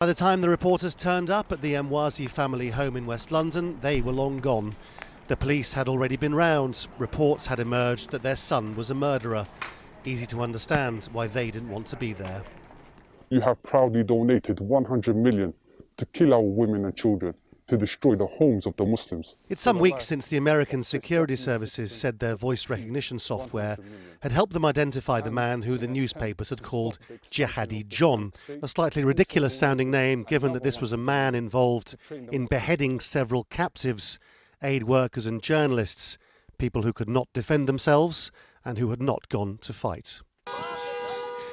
By the time the reporters turned up at the Emwazi family home in West London, they were long gone. The police had already been round. Reports had emerged that their son was a murderer. Easy to understand why they didn't want to be there. You have proudly donated 100 million to kill our women and children, to destroy the homes of the Muslims. It's some weeks since the American security services said their voice recognition software had helped them identify the man who the newspapers had called Jihadi John, a slightly ridiculous sounding name given that this was a man involved in beheading several captives, aid workers and journalists, people who could not defend themselves and who had not gone to fight.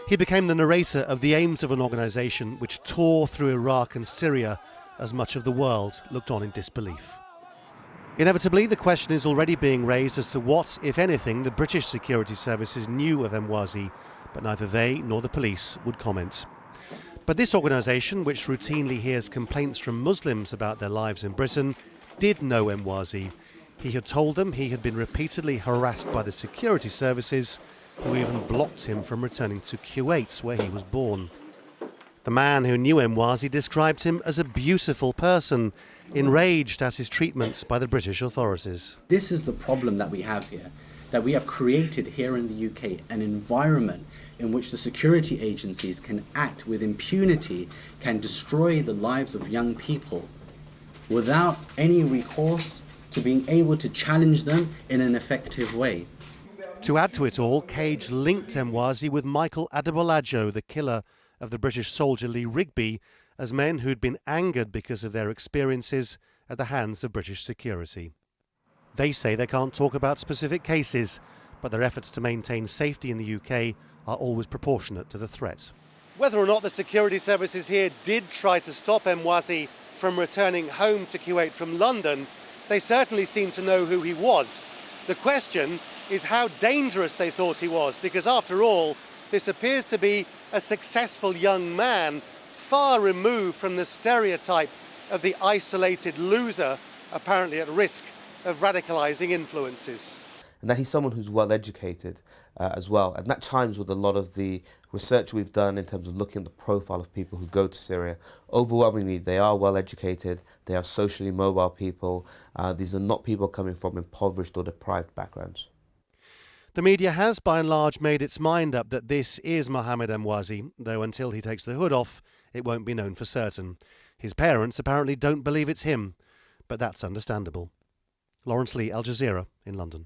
He became the narrator of the aims of an organisation which tore through Iraq and Syria as much of the world looked on in disbelief. Inevitably, the question is already being raised as to what, if anything, the British security services knew of Emwazi, but neither they nor the police would comment. But this organisation, which routinely hears complaints from Muslims about their lives in Britain, did know Emwazi. He had told them he had been repeatedly harassed by the security services, who even blocked him from returning to Kuwait, where he was born. The man who knew Emwazi described him as a beautiful person, enraged at his treatment by the British authorities. This is the problem that we have here, that we have created here in the UK an environment in which the security agencies can act with impunity, can destroy the lives of young people without any recourse to being able to challenge them in an effective way. To add to it all, Cage linked Emwazi with Michael Adebolajo, the killer of the British soldier Lee Rigby, as men who'd been angered because of their experiences at the hands of British security. They say they can't talk about specific cases, but their efforts to maintain safety in the UK are always proportionate to the threat. Whether or not the security services here did try to stop Emwazi from returning home to Kuwait from London, they certainly seem to know who he was. The question is how dangerous they thought he was, because after all, this appears to be a successful young man, far removed from the stereotype of the isolated loser, apparently at risk of radicalising influences. And that he's someone who's well educated as well. And that chimes with a lot of the research we've done in terms of looking at the profile of people who go to Syria. Overwhelmingly, they are well educated, they are socially mobile people. These are not people coming from impoverished or deprived backgrounds. The media has, by and large, made its mind up that this is Mohammed Emwazi, though until he takes the hood off, it won't be known for certain. His parents apparently don't believe it's him, but that's understandable. Laurence Lee, Al Jazeera in London.